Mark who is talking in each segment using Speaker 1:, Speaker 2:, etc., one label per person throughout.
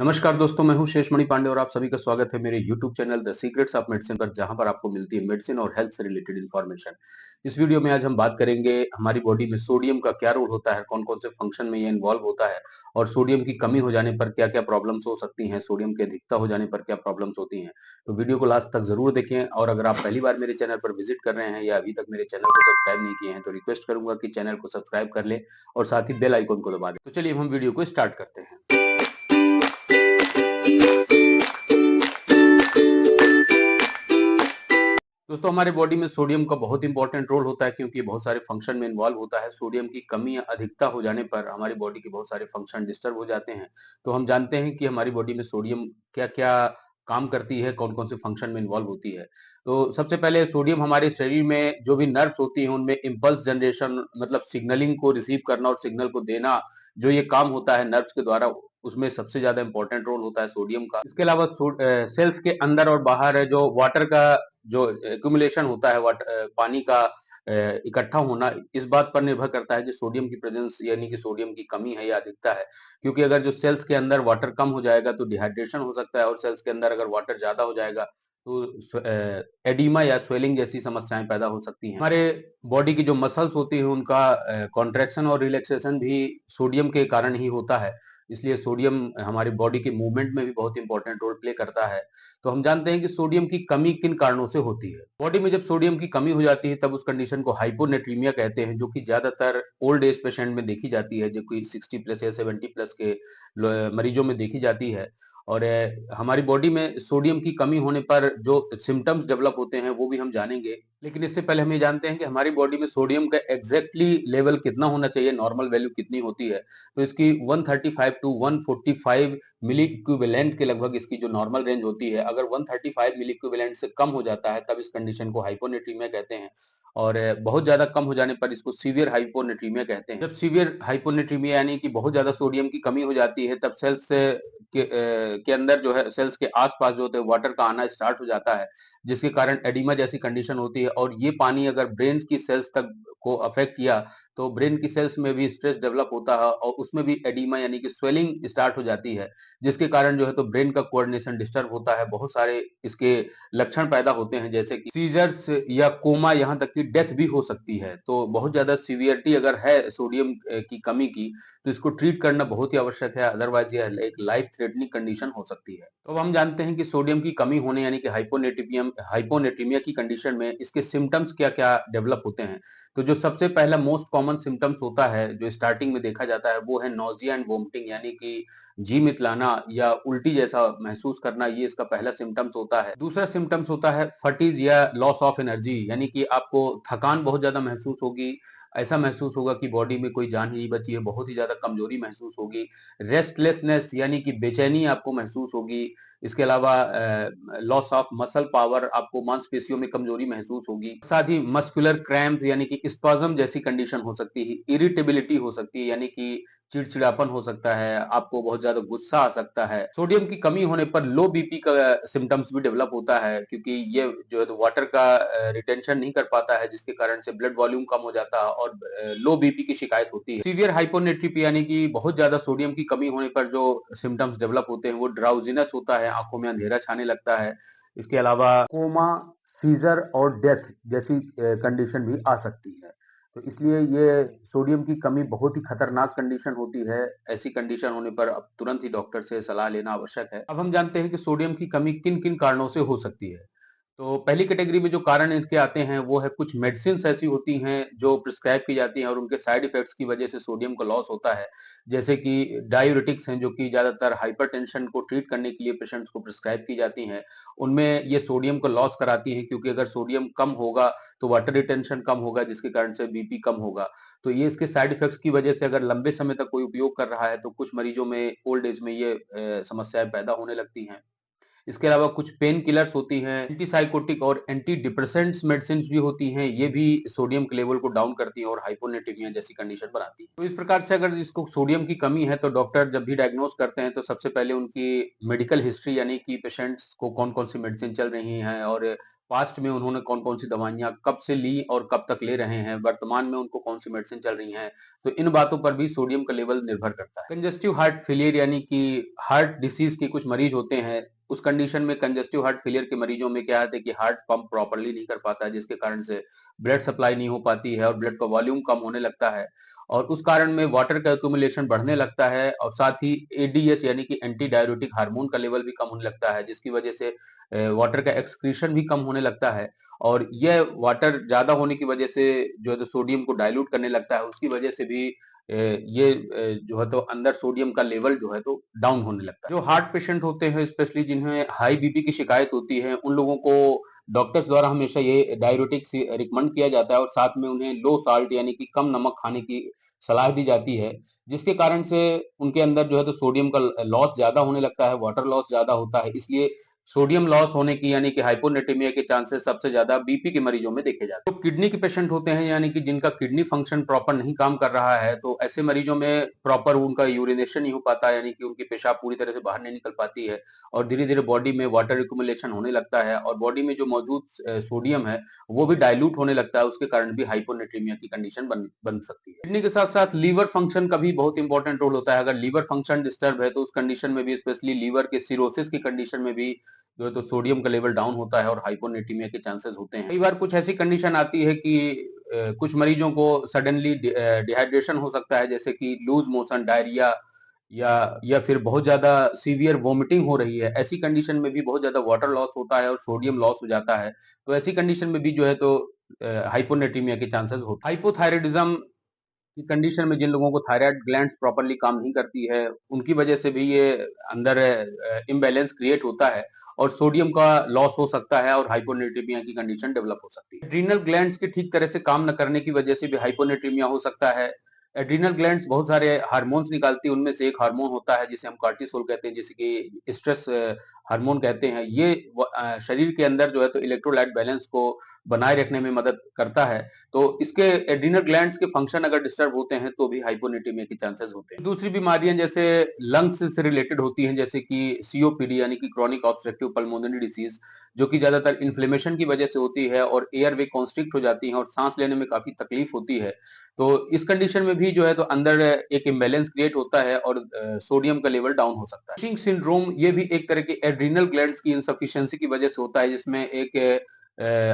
Speaker 1: नमस्कार दोस्तों, मैं हूं शेषमणि पांडे और आप सभी का स्वागत है मेरे YouTube channel the secrets of medicine पर, जहां पर आपको मिलती है मेडिसिन और हेल्थ से रिलेटेड इन्फॉर्मेशन। इस वीडियो में आज हम बात करेंगे हमारी बॉडी में सोडियम का क्या रोल होता है, कौन-कौन से फंक्शन में ये इन्वॉल्व होता है और सोडियम की कमी हो जाने पर क्या-क्या प्रॉब्लम्स हो सकती हैं, सोडियम की अधिकता हो जाने पर क्या प्रॉब्लम्स होती हैं। तो वीडियो को लास्ट तक जरूर देखें और अगर आप पहली बार मेरे चैनल पर विजिट कर रहे हैं या अभी तक मेरे चैनल को सब्सक्राइब नहीं किए हैं तो रिक्वेस्ट करूंगा कि चैनल को सब्सक्राइब कर ले और साथ ही बेल आइकन को दबा दें। तो चलिए हम वीडियो को स्टार्ट करते हैं। दोस्तों, हमारे बॉडी में सोडियम का बहुत इंपॉर्टेंट रोल होता है क्योंकि ये बहुत सारे फंक्शन में इन्वॉल्व होता है। सोडियम की कमी या अधिकता हो जाने पर हमारी बॉडी के बहुत सारे फंक्शन डिस्टर्ब हो जाते हैं। तो हम जानते हैं कि हमारी बॉडी में सोडियम क्या-क्या काम करती है, कौन-कौन से फंक्शन में इन्वॉल्व होती है। तो सबसे पहले सोडियम हमारे शरीर में जो भी नर्व्स होती हैं उनमें इम्पल्स जनरेशन मतलब सिग्नलिंग को रिसीव करना और सिग्नल को देना, जो ये काम होता है नर्व्स के द्वारा, उसमें सबसे ज्यादा इंपॉर्टेंट रोल होता है सोडियम का। इसके अलावा सेल्स के अंदर और बाहर है जो वाटर का जो एक्यूमुलेशन होता है पानी का इकट्ठा होना, इस बात पर निर्भर करता है कि सोडियम की प्रेजेंस यानी कि सोडियम की कमी है या अधिकता है। क्योंकि अगर जो सेल्स के अंदर वाटर कम हो जाएगा तो डिहाइड्रेशन हो सकता है और सेल्स के अंदर अगर वाटर ज्यादा हो जाएगा तो एडिमा या स्वेलिंग जैसी समस्याएं पैदा हो सकती हैं। हमारे बॉडी की जो मसल्स होती है उनका कॉन्ट्रैक्शन और रिलैक्सेशन भी सोडियम के कारण ही होता है। इसलिए सोडियम हमारी बॉडी के मूवमेंट में भी बहुत इंपॉर्टेंट रोल प्ले करता है। तो हम जानते हैं कि सोडियम की कमी किन कारणों से होती है। बॉडी में जब सोडियम की कमी हो जाती है तब उस कंडीशन को हाइपोनेट्रीमिया कहते हैं, जो कि ज्यादातर ओल्ड एज पेशेंट में देखी जाती है, जो कि 60 प्लस या 70 प्लस के मरीजों में देखी जाती है। और हमारी बॉडी में सोडियम की कमी होने पर जो सिम्टम्स डेवलप होते हैं वो भी हम जानेंगे। लेकिन इससे पहले हम ये जानते हैं कि हमारी बॉडी में सोडियम का एग्जैक्टली लेवल कितना होना चाहिए, नॉर्मल वैल्यू कितनी होती है। तो इसकी 135 टू 145 मिली इक्विवेलेंट के लगभग इसकी जो नॉर्मल रेंज होती है। अगर 135 मिली इक्विवेलेंट से कम हो जाता है तब इस कंडीशन को हाइपोनेट्रीमिया कहते हैं और बहुत ज्यादा कम हो जाने पर इसको सीवियर हाइपोनेट्रीमिया कहते हैं। जब सीवियर हाइपोनेट्रीमिया यानी कि बहुत ज्यादा सोडियम की कमी हो जाती है तब सेल्स के अंदर जो है, सेल्स के आसपास जो होते हैं वाटर का आना स्टार्ट हो जाता है, जिसके कारण एडिमा जैसी कंडीशन होती है। और ये पानी अगर ब्रेन की सेल्स तक को अफेक्ट किया तो ब्रेन की सेल्स में भी स्ट्रेस डेवलप होता है और उसमें भी एडिमा यानी कि स्वेलिंग स्टार्ट हो जाती है, जिसके कारण जो है तो ब्रेन का कोऑर्डिनेशन डिस्टर्ब होता है। बहुत सारे इसके लक्षण पैदा होते हैं जैसे कि सीजर्स या कोमा, यहाँ तक कि डेथ भी हो सकती है। तो बहुत ज्यादा सीवियरिटी अगर है सोडियम की कमी की तो इसको ट्रीट करना बहुत ही आवश्यक है, अदरवाइज यह एक लाइफ थ्रेटनिंग कंडीशन हो सकती है। तो अब हम जानते हैं कि सोडियम की कमी होने यानी कि हाइपोनेट्रीमिया की कंडीशन में इसके सिम्टम्स क्या क्या डेवलप होते हैं। तो जो सबसे पहला मोस्ट कॉमन सिम्टम्स होता है जो स्टार्टिंग में देखा जाता है वो है नोजिया एंड वोमिटिंग, यानी कि जी मितलाना या उल्टी जैसा महसूस करना, ये इसका पहला सिम्टम्स होता है। दूसरा सिम्टम्स होता है फटीज या लॉस ऑफ एनर्जी, यानी कि आपको थकान बहुत ज्यादा महसूस होगी, ऐसा महसूस होगा कि बॉडी में कोई जान ही नहीं बची है, बहुत ही ज्यादा कमजोरी महसूस होगी। रेस्टलेसनेस यानी कि बेचैनी आपको महसूस होगी। इसके अलावा लॉस ऑफ मसल पावर, आपको मांसपेशियों में कमजोरी महसूस होगी। साथ ही मस्कुलर क्रैम्प यानी कि स्पाज्म जैसी कंडीशन हो सकती है। इरिटेबिलिटी हो सकती है यानी कि चिड़चिड़ापन हो सकता है, आपको बहुत ज्यादा गुस्सा आ सकता है। सोडियम की कमी होने पर लो बीपी का सिम्टम्स भी डेवलप होता है, क्योंकि ये जो है तो वाटर का रिटेंशन नहीं कर पाता है, जिसके कारण से ब्लड वॉल्यूम कम हो जाता है और लो बीपी की शिकायत होती है। सीवियर हाइपोनेट्रिपी यानी कि बहुत ज्यादा सोडियम की कमी होने पर जो सिम्टम्स डेवलप होते हैं वो ड्राउजीनेस होता है, आंखों में अंधेरा छाने लगता है। इसके अलावा कोमा, सीजर और डेथ जैसी कंडीशन भी आ सकती है। तो इसलिए ये सोडियम की कमी बहुत ही खतरनाक कंडीशन होती है। ऐसी कंडीशन होने पर अब तुरंत ही डॉक्टर से सलाह लेना आवश्यक है। अब हम जानते हैं कि सोडियम की कमी किन किन कारणों से हो सकती है। तो पहली कैटेगरी में जो कारण इसके आते हैं वो है कुछ मेडिसिन ऐसी होती हैं जो प्रिस्क्राइब की जाती हैं और उनके साइड इफेक्ट्स की वजह से सोडियम का लॉस होता है। जैसे कि डायूरेटिक्स हैं जो कि ज्यादातर हाइपरटेंशन को ट्रीट करने के लिए पेशेंट्स को प्रिस्क्राइब की जाती हैं। उनमें ये सोडियम को लॉस कराती हैं, क्योंकि अगर सोडियम कम होगा तो वाटर रिटेंशन कम होगा, जिसके कारण से बीपी कम होगा। तो ये इसके साइड इफेक्ट्स की वजह से अगर लंबे समय तक कोई उपयोग कर रहा है तो कुछ मरीजों में ओल्ड एज में ये समस्याएं पैदा होने लगती हैं। इसके अलावा कुछ पेन किलर्स होती हैं, एंटीसाइकोटिक और एंटी डिप्रेसेंट्स मेडिसिन भी होती हैं, ये भी सोडियम के लेवल को डाउन करती हैं और हाइपोनेट्रीमिया जैसी कंडीशन बनाती हैं। तो इस प्रकार से अगर इसको सोडियम की कमी है तो डॉक्टर जब भी डायग्नोज करते हैं तो सबसे पहले उनकी मेडिकल हिस्ट्री यानी कि पेशेंट्स को कौन कौन सी मेडिसिन चल रही हैं और पास्ट में उन्होंने कौन-कौन सी दवाइयाँ कब से ली और कब तक ले रहे हैं, वर्तमान में उनको कौन-सी मेडिसिन चल रही हैं, तो इन बातों पर भी सोडियम का लेवल निर्भर करता है। कंजेस्टिव हार्ट फेलियर यानी कि हार्ट डिसीज़ के कुछ मरीज होते हैं, उस कंडीशन में कंजेस्टिव हार्ट फेलियर के मरीजों में क्या होता है कि हार्ट पंप प्रॉपर्ली नहीं कर पाता है, जिसके कारण से ब्लड सप्लाई नहीं हो पाती है और ब्लड का वॉल्यूम कम होने लगता है और उस कारण में वाटर का एक्युमुलेशन बढ़ने लगता है और साथ ही एडीएस यानी कि एंटी डाययूरेटिक हार्मोन का लेवल भी कम होने लगता है, जिसकी वजह से वाटर का एक्सक्रीशन भी कम होने लगता है और यह वाटर ज़्यादा होने की वजह से जो है तो सोडियम को डाइल्यूट करने लगता है, उसकी वजह से भी जो है तो अंदर सोडियम का लेवल जो है तो डाउन होने लगता है। जो हार्ट पेशेंट होते हैं स्पेशली जिन्हें हाई बीपी की शिकायत होती है, उन लोगों को डॉक्टर्स द्वारा हमेशा ये डाययूरेटिक्स रिकमेंड किया जाता है और साथ में उन्हें लो साल्ट यानी कि कम नमक खाने की सलाह दी जाती है, जिसके कारण से उनके अंदर जो है तो सोडियम का लॉस ज़्यादा होने लगता है, वाटर लॉस ज़्यादा होता है, इसलिए सोडियम लॉस होने की यानी कि हाइपोनेट्रीमिया के चांसेस सबसे ज्यादा बीपी के मरीजों में देखे जाते हैं। तो किडनी के पेशेंट होते हैं यानी कि जिनका किडनी फंक्शन प्रॉपर नहीं काम कर रहा है, तो ऐसे मरीजों में प्रॉपर उनका यूरिनेशन नहीं हो पाता यानी कि उनकी पेशाब पूरी तरह से बाहर नहीं निकल पाती है और धीरे धीरे बॉडी में वाटर एक्युमुलेशन होने लगता है और बॉडी में जो मौजूद सोडियम है वो भी डाइल्यूट होने लगता है, उसके कारण भी हाइपोनेट्रीमिया की कंडीशन बन सकती है। किडनी के साथ साथ लीवर फंक्शन का भी बहुत इंपॉर्टेंट रोल होता है। अगर लीवर फंक्शन डिस्टर्ब है तो उस कंडीशन में भी स्पेशली लीवर के सिरोसिस की कंडीशन में भी जो है तो सोडियम का लेवल डाउन होता है और हाइपोनेट्रीमिया के चांसेस होते हैं। कई बार कुछ ऐसी कंडीशन आती है कि कुछ मरीजों को सडनली डिहाइड्रेशन हो सकता है, जैसे कि लूज मोशन, डायरिया या फिर बहुत ज्यादा सीवियर वोमिटिंग हो रही है। ऐसी कंडीशन में भी बहुत ज्यादा वाटर लॉस होता है और सोडियम लॉस हो जाता है। तो ऐसी कंडीशन में भी जो है तो हाइपोनेट्रीमिया के चांसेस होते हैं। हाइपोथायराइडिज्म की कंडीशन में जिन लोगों को थायराइड ग्लैंड्स प्रॉपर्ली काम नहीं करती है, उनकी वजह से भी ये अंदर इम्बैलेंस क्रिएट होता है और सोडियम का लॉस हो सकता है और हाइपोनेट्रीमिया की कंडीशन डेवलप हो सकती है। एड्रीनल ग्लैंड्स के ठीक तरह से काम न करने की वजह से भी हाइपोनेट्रीमिया हो सकता है। एड्रीनल ग्लैंड्स बहुत सारे हार्मोन्स निकालती है, उनमें से एक हार्मोन होता है जिसे हम कॉर्टिसोल कहते हैं, जिसे कि स्ट्रेस हार्मोन कहते हैं। ये शरीर के अंदर जो है तो इलेक्ट्रोलाइट बैलेंस को बनाए रखने में मदद करता है। तो इसके एड्रीनल ग्लैंड्स के फंक्शन अगर डिस्टर्ब होते हैं तो भी हाइपोनेट्रीमिया के चांसेस होते हैं। दूसरी बीमारियां जैसे लंग्स से रिलेटेड होती हैं, जैसे कि सीओपीडी यानी कि क्रॉनिक ऑब्स्ट्रक्टिव पल्मोनरी डिसीज, जो कि ज्यादातर इन्फ्लेमेशन की वजह से होती है और एयर वे कॉन्स्ट्रिक्ट हो जाती है और सांस लेने में काफी तकलीफ होती है। तो इस कंडीशन में भी जो है तो अंदर एक इम्बैलेंस क्रिएट होता है और सोडियम का लेवल डाउन हो सकता है। कुशिंग सिंड्रोम ये भी एक तरह के एड्रीनल ग्लैंड्स की इनसफिशिएंसी की वजह से होता है, जिसमें एक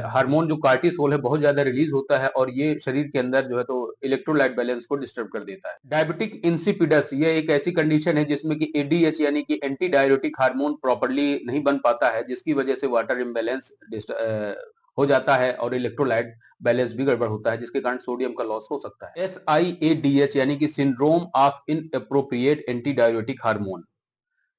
Speaker 1: हार्मोन जो कार्टिसोल है बहुत ज्यादा रिलीज होता है और ये शरीर के अंदर जो है तो इलेक्ट्रोलाइट बैलेंस को डिस्टर्ब कर देता है। डायबिटिक इंसिपिडस ये एक ऐसी कंडीशन है जिसमें कि एडीएच यानी कि एंटी डायरेटिक हार्मोन प्रॉपर्ली नहीं बन पाता है, जिसकी वजह से वाटर इम्बैलेंस हो जाता है और इलेक्ट्रोलाइट बैलेंस भी गड़बड़ होता है, जिसके कारण सोडियम का लॉस हो सकता है। SIADH यानी कि syndrome of inappropriate anti diuretic hormone,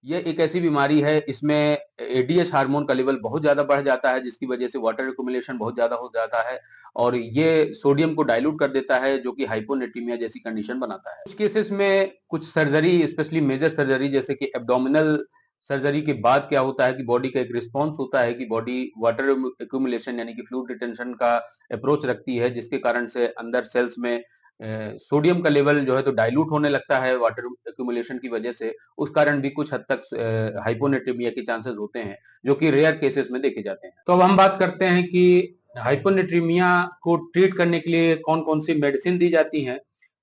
Speaker 1: ये एक ऐसी बीमारी है, इसमें एडीएच हार्मोन का लेवल बहुत ज्यादा बढ़ जाता है, जिसकी वजह से वाटर एक्युमुलेशन बहुत ज्यादा हो जाता है और ये सोडियम को डाइल्यूट कर देता है, जो कि हाइपोनेट्रीमिया जैसी कंडीशन बनाता है। कुछ केसेस में कुछ सर्जरी, स्पेशली मेजर सर्जरी जैसे कि एब्डोमिनल सर्जरी के बाद क्या होता है कि बॉडी का एक रिस्पॉन्स होता है कि बॉडी वाटर एक्युमुलेशन यानी कि फ्लूइड रिटेंशन का अप्रोच रखती है, जिसके कारण से अंदर सेल्स में सोडियम का लेवल जो है तो डाइल्यूट होने लगता है वाटर एक्युमुलेशन की वजह से। उस कारण भी कुछ हद तक हाइपोनेट्रीमिया के चांसेस होते हैं, जो कि रेयर केसेस में देखे जाते हैं। तो अब हम बात करते हैं कि हाइपोनेट्रीमिया को ट्रीट करने के लिए कौन कौन सी मेडिसिन दी जाती हैं।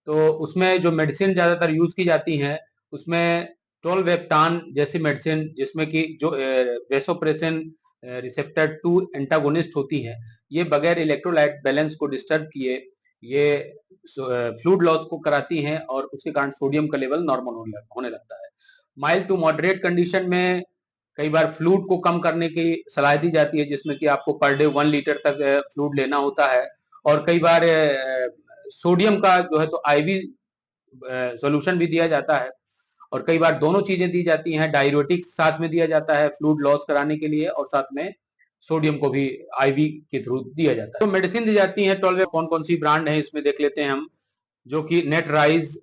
Speaker 1: तो उसमें जो मेडिसिन ज्यादातर यूज की जाती हैं, उसमें टोलवेप्टान जैसी मेडिसिन, जिसमें कि जो वेसोप्रेसिन रिसेप्टर 2 एंटागोनिस्ट होती है, ये बगैर इलेक्ट्रोलाइट बैलेंस को डिस्टर्ब किए ये फ्लूइड लॉस को कराती हैं और उसके कारण सोडियम का लेवल नॉर्मल होने लगता है। माइल्ड टू मॉडरेट कंडीशन में कई बार फ्लूइड को कम करने की सलाह दी जाती है, जिसमें कि आपको पर डे 1 लीटर तक फ्लूइड लेना होता है और कई बार सोडियम का जो है तो आईवी सॉल्यूशन भी दिया जाता है और कई बार दोनों चीजें दी जाती हैं। डाययूरेटिक्स साथ में दिया जाता है फ्लूइड लॉस कराने के लिए और साथ में सोडियम को भी आईवी के थ्रू दिया जाता है। तो मेडिसिन दी जाती है टोलवे, कौन कौन सी ब्रांड है इसमें देख लेते हैं हम, जो कि नेटराइज,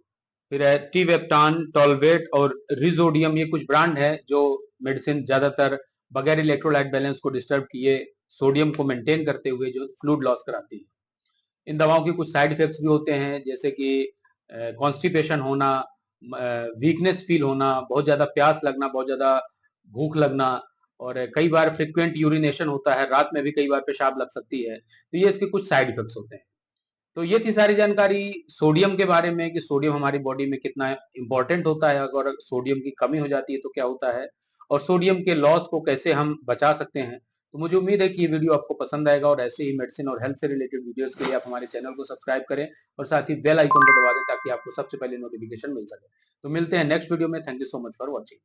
Speaker 1: फिर है टीवेप्टान, टोलवेट और रिजोडियम, ये कुछ ब्रांड है जो मेडिसिन ज्यादातर बगैर इलेक्ट्रोलाइट बैलेंस को डिस्टर्ब किए सोडियम को मेंटेन करते हुए जो फ्लूइड लॉस कराती है। इन दवाओं के कुछ साइड इफेक्ट्स भी होते हैं, जैसे कि कॉन्स्टिपेशन होना, वीकनेस फील होना, बहुत ज्यादा प्यास लगना, बहुत ज्यादा भूख लगना और कई बार फ्रीक्वेंट यूरिनेशन होता है, रात में भी कई बार पेशाब लग सकती है। तो ये इसके कुछ साइड इफेक्ट्स होते हैं। तो ये थी सारी जानकारी सोडियम के बारे में कि सोडियम हमारी बॉडी में कितना इम्पोर्टेंट होता है, अगर सोडियम की कमी हो जाती है तो क्या होता है, और सोडियम के लॉस को कैसे हम बचा सकते हैं। तो मुझे उम्मीद है कि ये वीडियो आपको पसंद आएगा, और ऐसे ही मेडिसिन और हेल्थ से रिलेटेड वीडियोस के लिए आप हमारे चैनल को सब्सक्राइब करें और साथ ही बेल आइकन को दबा दें ताकि आपको सबसे पहले नोटिफिकेशन मिल सके। तो मिलते हैं नेक्स्ट वीडियो में। Thank you so much for watching.